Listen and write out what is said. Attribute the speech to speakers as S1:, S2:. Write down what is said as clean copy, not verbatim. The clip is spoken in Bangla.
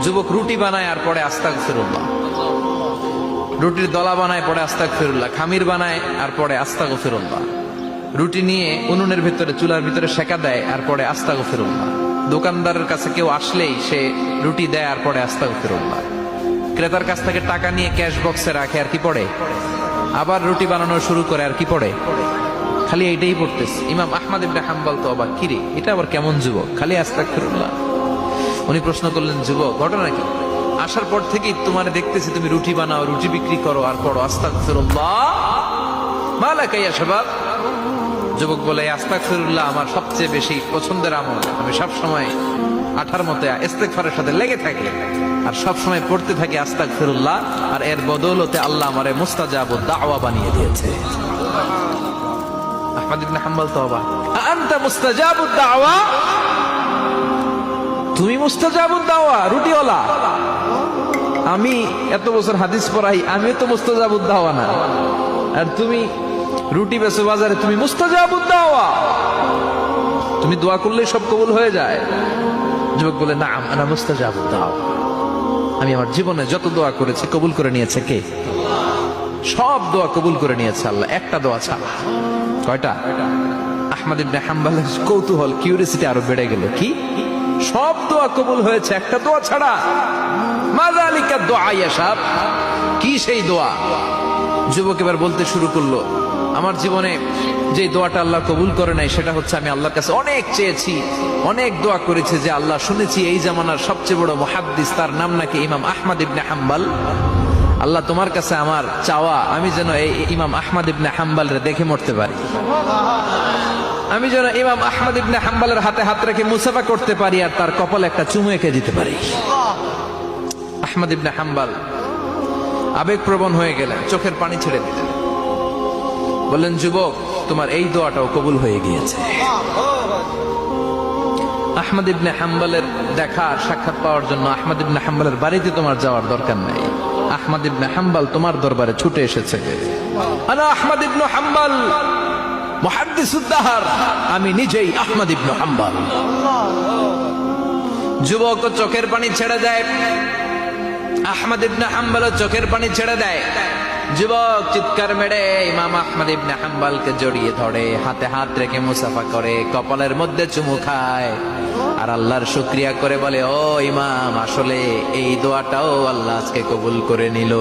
S1: যুবক রুটি বানায় আর পরে আস্তাগফিরুল্লাহ, রুটির দলা বানায় পরে আস্তাগফিরুল্লাহ, খামির বানায় আর পরে আস্তাগফিরুল্লাহ, রুটি নিয়ে উনুনের ভিতরে চুলার ভিতরে সেকা দেয় আর পরে আস্তাগফিরুল্লাহ, দোকানদারের কাছে কেউ আসলেই সে রুটি দেয় আর পরে আস্তাগফিরুল্লাহ, ক্রেতার কাছ থেকে টাকা নিয়ে ক্যাশ বক্সে রাখে আর কি পড়ে, আবার রুটি বানানো শুরু করে আর কি পড়ে, খালি এইটাই পড়তেছে। ইমাম আহমদ ইবনে হাম্বল তো অবাক, কিরে এটা আবার কেমন যুবক, খালি আস্তাগফিরুল্লাহ। উনি প্রশ্ন করলেন, যুবক ঘটনা কি? আসার পর থেকেই তোমার দেখতেছি তুমি রুটি বানাও, রুটি বিক্রি করো আর পড়ো আস্তাগফিরুল্লাহ, মালাকা ইয়া শাবাব। যুবক বলে, আস্তাগফিরুল্লাহ আমার সবচেয়ে বেশি পছন্দের আমল, আমি সব সময় আঠার মতে ইস্তেগফারের সাথে লেগে থাকি আর সব সময় পড়তে থাকি আস্তাগফিরুল্লাহ, আর এর বদৌলতে আল্লাহ আমারে মুস্তাজাবুদ দাওয়া বানিয়ে দিয়েছে। আহমদ ইবনে হাম্বল তো অবাক, আনতা মুস্তাজাবুদ দাওয়া, তুমি মুস্তাজাবুদ দাওয়া, রুটিওয়ালা। আমি এত বছর হাদিস পড়াই, আমি তো মুস্তাজাবুদ দাওয়া না, আর তুমি রুটি বেচো বাজারে, তুমি মুস্তাজাবুদ দাওয়া, তুমি দোয়া করলেই সব কবুল হয়ে যায়। যুবক বলে, না আনা মুস্তাজাবুদ দাওয়া, আমি আমার জীবনে যত দোয়া করেছি কবুল করে নিয়েছে কে? সব দোয়া কবুল করে নিয়েছে আল্লাহ, একটা দোয়া ছাড়া। কয়টা? আহমদ ইবনে হাম্বলের কৌতূহল, কিউরিসিটি আরো বেড়ে গেল, কি সব দোয়া কবুল হয়েছে একটা দোয়া ছাড়া? মাযালিকা দোয়া ইয়া শাব, কি সেই দোয়া? যুবক এবার বলতে শুরু করলো, আমার জীবনে যে দোয়াটা আল্লাহ কবুল করে নাই সেটা হচ্ছে, আমি আল্লাহর কাছে অনেক চেয়েছি, অনেক দোয়া করেছি যে আল্লাহ, শুনেছি এই জামানার সবচেয়ে বড় মুহাদ্দিস, তার নাম নাকি ইমাম আহমদ ইবনে হাম্বল, আল্লাহ তোমার কাছে আমার চাওয়া, আমি যেন এই ইমাম আহমদ ইবনে হাম্বলরে দেখে মরতে পারি, আমি যেন ইমাম আহমদ ইবনে হাম্বলের হাতে হাত রেখে মুসাফা করতে পারি আর তার কপালে একটা চুমু এঁকে দিতে পারি। আহমদ ইবনে হাম্বল আবেগপ্রবণ হয়ে গেলেন, চোখের পানি ছেড়ে দিলেন, বললেন, যুবক তোমার এই দোয়াটাও কবুল হয়ে গিয়েছে। আহমদ ইবনে হাম্বলের দেখা সাক্ষাৎ পাওয়ার জন্য আহমদ ইবনে হাম্বলের বাড়িতে তোমার যাওয়ার দরকার নাই, আহমদ ইবনে হাম্বল তোমার দরবারে ছুটে এসেছে। আনা আহমদ ইবনে হাম্বল মুহাদ্দিসুদ দাহর, আমি নিজেই আহমদ ইবনে হাম্বল। যুবক চোখের পানি ছেড়ে দেয়, আহমদ ইবনে হাম্বল চোখের পানি ছেড়ে দেয়। যুবক চিৎকার মেরে ইমাম আহমদ ইবনে হাম্বলকে জড়িয়ে ধরে, হাতে হাত রেখে মুসাফা করে, কপালের মধ্যে চুমু খায় আর আল্লাহর শুকরিয়া করে বলে, ও ইমাম, আসলে এই দোয়াটাও আল্লাহ আজকে কবুল করে নিল।